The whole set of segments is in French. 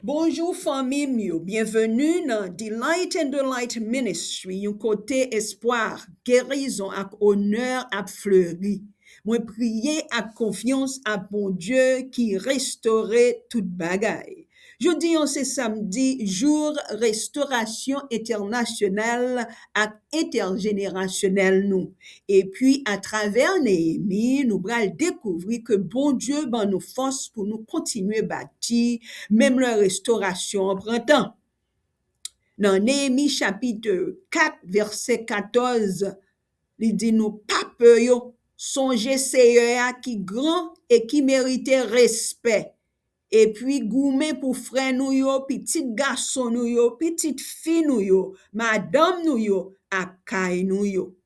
Bonjour famille mieux, bienvenue dans Delight and Delight Ministry, un côté espoir, guérison ak honneur ak fleuri. Moi prier ak confiance à bon Dieu qui restaurait toute bagaille. Jeudi, on c'est samedi, jour restauration internationale ak intergénérationnelle nous. Et puis, à travers Néhémie, nous allons découvrir que bon Dieu ben nous force pour nous continuer bâtir même la restauration en printemps. Dans Néhémie chapitre 4, verset 14, il dit nous pas peur yo, songez Seigneur qui grand et qui méritait respect. Et puis goumen pour frère nous yo, petit garçon nous yo, petite fille nous yo, madame nous yo, akay nous yo.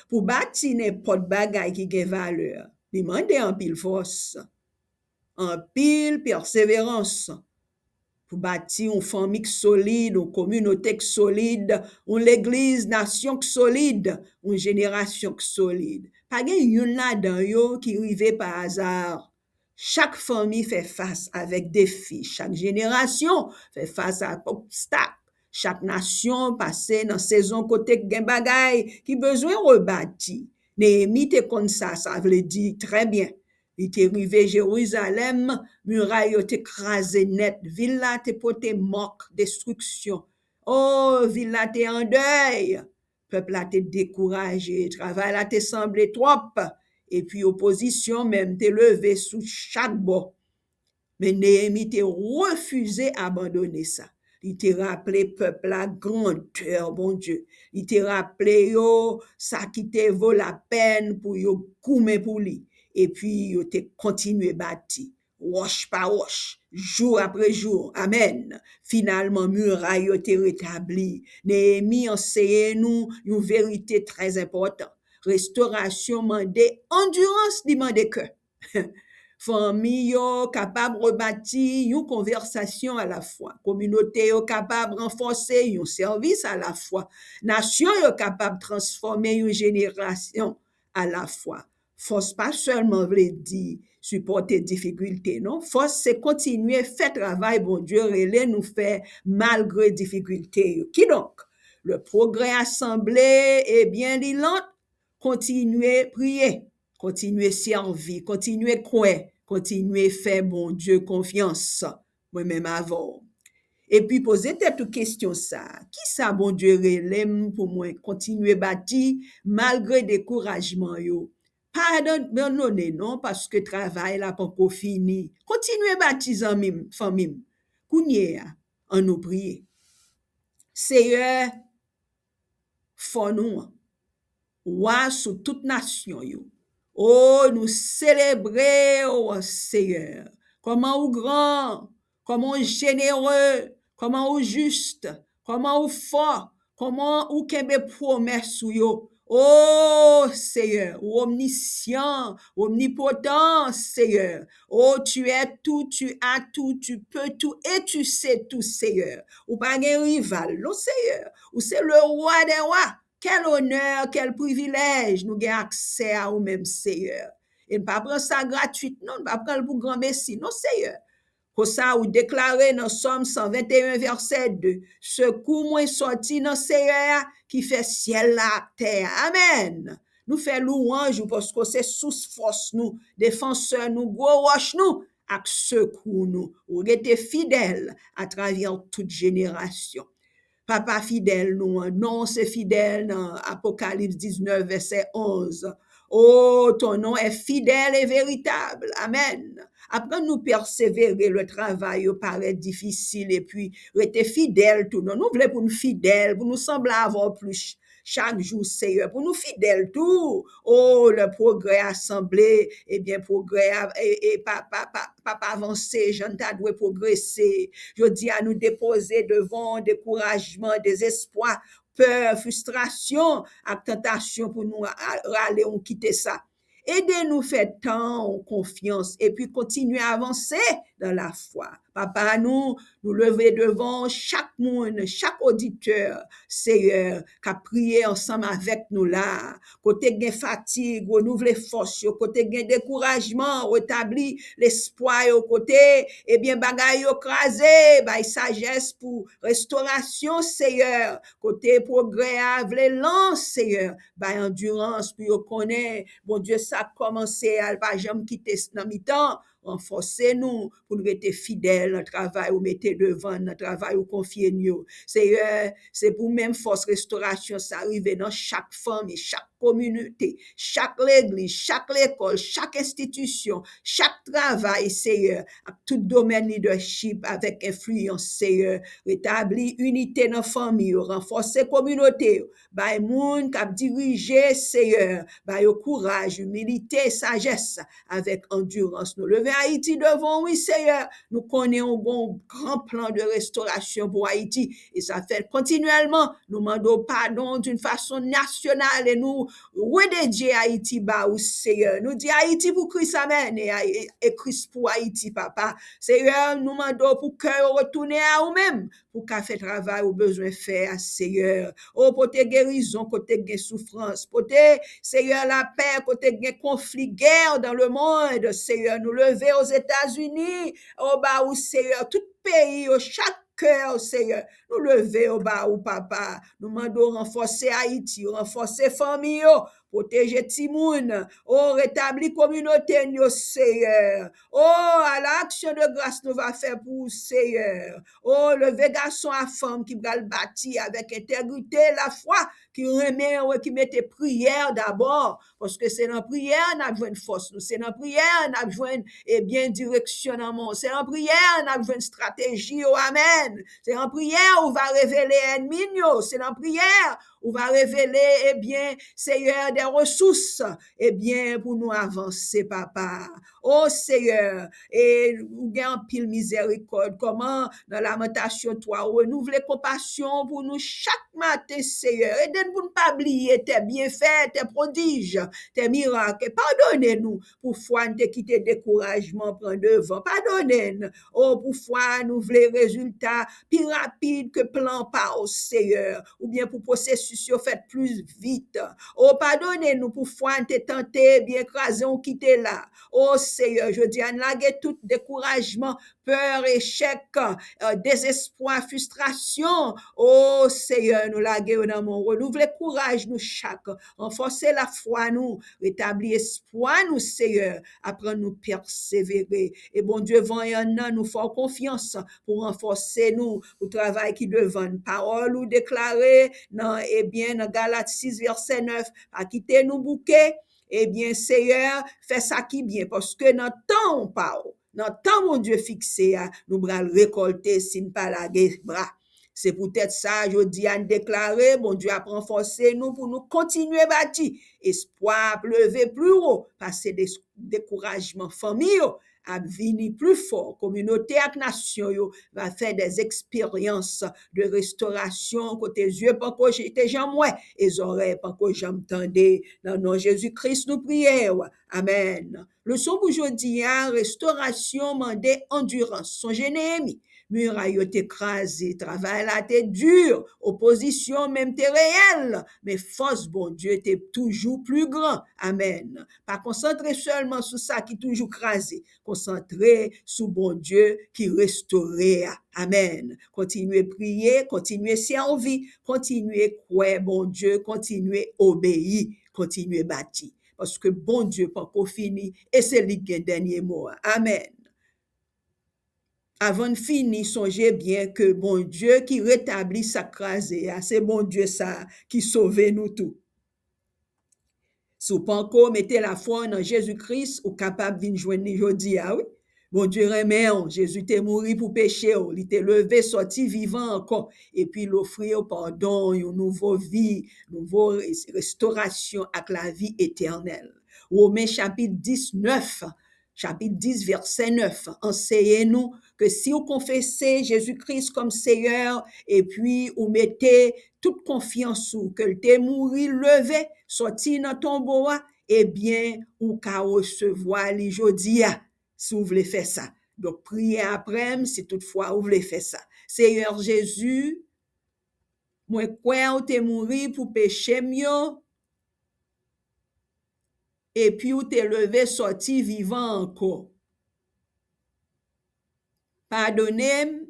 Pour bâtir n'importe bagay qui gen valeur, demande en pile force, en pile persévérance, pour bâtir une famille solide, une communauté solide, une église, nation solide, une génération solide. Pas gen yon là-dedans yo qui rive par hasard. Chaque famille fait face avec défis. Chaque génération fait face à obstacles. Chaque nation passe dans saison côté gen bagay qui besoin rebâti. Néhémie te kon ça veut dire très bien. Il te rive Jérusalem, muraille yo te crasé net, ville la te pote moque, destruction. Oh, ville la te en deuil. Peuple la te découragé, travail la te semblé trop. Et puis opposition même te levé sous chaque bord. Mais Néhémie te refusé abandonner ça. Il te rappelé peuple la grandeur, bon Dieu. Il te rappelé yo, ça qui te vaut la peine pour yo koumen pour lui. Et puis yo te continué bâti. Roche par roche, jour après jour. Amen. Finalement, muraille yo te rétabli. Néhémie enseigne nous une vérité très importante. Restauration mande endurance demande que. Famille yo capable rebâtir une conversation à la fois, communauté yo capable renforcer un service à la fois, nation yo capable transformer une génération à la fois. Force pas seulement veut dire supporter difficulté, non? Force c'est continuer faire travail bon Dieu relais nous fait malgré difficulté. Qui donc? Le progrès assemblé est bien lent, continuer prier. Continuez servir, continuez croire, continuez faire bon Dieu confiance, moi-même avant. Et puis poser cette question ça, qui ça bon Dieu relève pour moi continuer bâtir malgré découragement yo. Pardonnez non parce que travail là pas encore fini. Continuez bâtir en mime, famille. Kounye en nous prier. Seigneur, font nous roi sous toute nation yo. Oh, nous célébrer, oh Seigneur. Comment ou grand, comment ou généreux, comment ou juste, comment ou fort, comment ou kembe promesse ou yo. Oh Seigneur, omniscient, omnipotent Seigneur. Oh, tu es tout, tu as tout, tu peux tout et tu sais tout Seigneur. Ou pas gen rival, non Seigneur. Ou c'est le roi des rois. Quel honneur, quel privilège nous avons accès à nous-mêmes, Seigneur. Et ne pas prendre ça gratuit, non, ne pas prendre pour grand messie, non, Seigneur. Pour ça, ou déclarer dans Somme 121, verset 2, secours moi sorti dans Seigneur qui fait ciel la terre. Amen. Nous fait louange parce que c'est sous force nous, défenseur nous, gros roche nous, avec secours nous, ou êtes fidèle à travers toute génération. Papa fidèle nous, non c'est fidèle dans Apocalypse 19, verset 11. Oh, ton nom est fidèle et véritable. Amen. Après nous persévérer, le travail paraît difficile et puis rester fidèle tout. Non, nous voulons pour nous fidèles, pour nous sembler avoir plus chaque jour, Seigneur, pour nous fidèles tout. Oh, le progrès assemblé, eh bien, progrès, et pas avancer, je ne dois progresser. Je dis à nous déposer devant découragement, désespoir, peur, frustration, ak tentation pour nous râler, on quitter ça. Aidez-nous faire temps, confiance, et puis continuer à avancer dans la foi. Papa, nous lever devant chaque monde, chaque auditeur, Seigneur, qui a prié ensemble avec nous là. Côté gain fatigue, renouveler force, côté gain découragement, rétablir l'espoir, côté, eh bien, bagaille crasé, by sagesse pour restauration, Seigneur. Côté progrès, l'élan, Seigneur, by endurance, puis on connaît, bon Dieu, ça a commencé, à pas jamais quitter dans mi-temps. Renforcez-nous pour nous être fidèles dans le travail ou mettez devant dans le travail ou confiez nous. C'est pour même force restauration, ça arrive dans chaque famille, chaque communauté, chaque église, chaque école, chaque institution, chaque travail, Seigneur, à tout domaine leadership avec influence, Seigneur, rétablir unité dans la famille, renforcer la communauté, by moun qui a dirigé, Seigneur, by au courage, humilité, sagesse, avec endurance. Nous lever Haïti devant, oui, Seigneur, nous connaissons un bon grand plan de restauration pour Haïti, et ça fait continuellement, nous demandons pardon d'une façon nationale, et nous redédier Haïti, bah, ou Seigneur, nous dit Haïti pour Christ, amen, et Christ pour Haïti, papa, Seigneur, nous demandons pour cœur retourner à nous-mêmes, pour qu'à faire travail ou besoin faire, Seigneur, oh, pour tes guérisons, côté de souffrance, pour tes, Seigneur, la paix, côté de conflit, guerre dans le monde, Seigneur, nous lever aux États-Unis, oh, bah, ou Seigneur, tout pays, oh, chaque cœur, Seigneur, nous lever au bas ou papa, nous demandons renforcer Haïti, renforcer famille, protéger Timoun, oh, rétablir communauté, Seigneur, oh, à l'action de grâce nous va faire pour Seigneur, oh, lever garçon à femme qui va le bâtir avec intégrité, la foi, qui remet, qui mette prière d'abord, parce que c'est dans la prière qu'on a besoin de force, c'est dans la prière qu'on a besoin de bien directionnement, c'est dans la prière qu'on a besoin de stratégie, oh, amen, c'est dans la prière où va révéler ennemi, c'est dans la prière où va révéler, eh bien, Seigneur, des ressources, eh bien, pour nous avancer, papa. Oh, Seigneur, et ou gain pile miséricorde, comment, dans la lamentation, toi, renouveler compassion pour nous chaque matin, Seigneur, et de nous pas oublier tes bienfaits, tes prodiges, tes miracles, pardonnez-nous, pour foi, nous quitter découragement, prendre devant, pardonnez-nous, oh, pour foi, nous voulons résultats plus rapides que plan pas, oh, Seigneur, ou bien pour processus fait plus vite. Oh, pardonnez-nous pour foi, t'es tenté, bien écrasé, on quitte là. Oh, Seigneur, je dis, en laguer tout découragement, peur, échec, désespoir, frustration. Oh, Seigneur, nous laguer dans mon renouveler courage, nous chaque, renforcer la foi, nous, rétablir espoir, nous, Seigneur, apprendre nous persévérer. Et bon Dieu, voyant nous faire confiance pour renforcer nous, au travail qui devant parole ou déclarer, non, eh bien, dans Galates 6, verset 9, à quitter nous bouquet, eh bien, Seigneur, fais ça qui bien, parce que dans le temps, on parle, dans le temps, mon Dieu, fixé, nous allons récolter, si nous pas la bras. C'est peut-être ça, je dis à nous déclarer, bon Dieu a renforcé nous pour nous continuer à bâtir. Espoir, lever plus haut, passer des découragements famille, à venir plus fort, communauté et nation, va faire des expériences de restauration, côté yeux, pas que j'étais jamais, et les oreilles, pas que j'entendais. Dans le nom de Jésus-Christ, nous prions. Amen. Le son pour aujourd'hui, restauration, mandé, endurance. Son Néhémie. Muraille écrasé, travail là t'es dur, opposition même t'es réelle, mais force bon Dieu t'es toujours plus grand. Amen. Pas concentrer seulement sur ça qui toujours crasé, concentrer sur bon Dieu qui restaurait. Amen. Continuez prier, continuez servir, continuez croire bon Dieu, continuez obéir, continuez bâtir. Parce que bon Dieu pas qu'on fini et c'est lui qui est dernier mot. Amen. Avant de finir, songez bien que bon Dieu qui rétablit sa crasée, c'est bon Dieu ça qui sauve nous tous. Si vous pas encore mettez la foi en Jésus-Christ, ou capable de joindre aujourd'hui, oui. Bon Dieu remet, Jésus t'est mort pour pécher, il t'est levé, sorti vivant encore, et puis l'offrir pardon, une nouvelle vie, une nouvelle restauration avec la vie éternelle. Romains chapitre 19, chapitre 10, verset 9, enseignez-nous que si vous confessez Jésus-Christ comme Seigneur, et puis vous mettez toute confiance ou que t'es mouru, levé, sorti dans ton bois, eh bien, ou qu'à recevoir les jodia, si vous voulez faire ça. Donc, priez après, si toutefois vous voulez faire ça. Seigneur Jésus, moi crois ou t'es mouru pour péché mio, et puis ou t'es levé sorti vivant encore. Pardonnez-moi,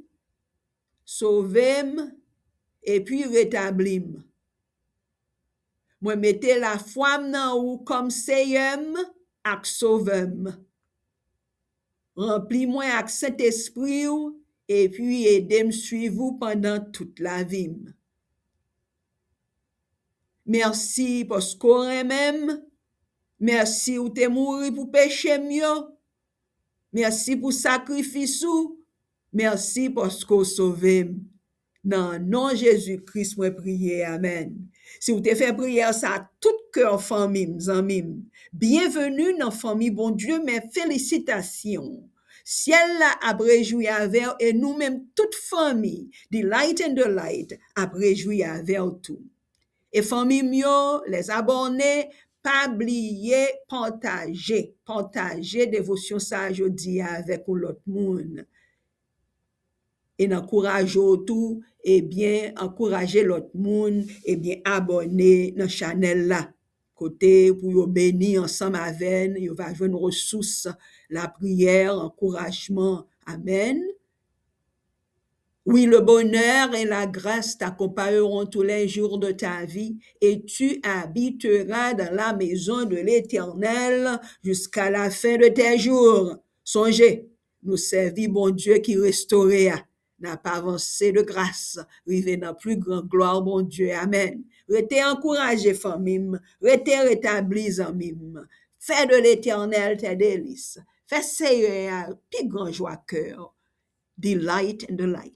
sauvez-moi, et puis rétablis-moi. Moi mettez la foi nan ou comme Seigneur ak sauveur. Remplis-moi avec Saint-Esprit et puis aidez-moi suivre vous pendant toute la vie. Merci parce qu'on même. Merci ou t'es mouru pour péché mieux. Merci pour sacrifice ou. Merci parce qu'on sauvé. Dans nom Jésus-Christ, moi prier. Amen. Si vous te fait prière ça, tout cœur famille, amis. Bienvenue dans famille bon Dieu, mes félicitations. Ciel là a réjoui avec et nous-mêmes toute famille, the light and the light, a réjoui avec tout. Et famille mio, les abonnés, pas oublier partager dévotion ça jeudi avec l'autre monde. Et encourager tout, et bien encourager l'autre monde, et bien abonner dans channel là. Côté pour yo bénir ensemble avec, yo va jouer une ressource, la prière, encouragement. Amen. Oui, le bonheur et la grâce t'accompagneront tous les jours de ta vie et tu habiteras dans la maison de l'Éternel jusqu'à la fin de tes jours. Songez, nous servir bon Dieu qui restaurait, n'a pas avancé de grâce, rivé dans plus grande gloire, bon Dieu. Amen. Restez encouragés, famille, restez rétablis, amis. Fais de l'Éternel tes délices. Fais Seigneur, plus grand joie cœur. The light and the light.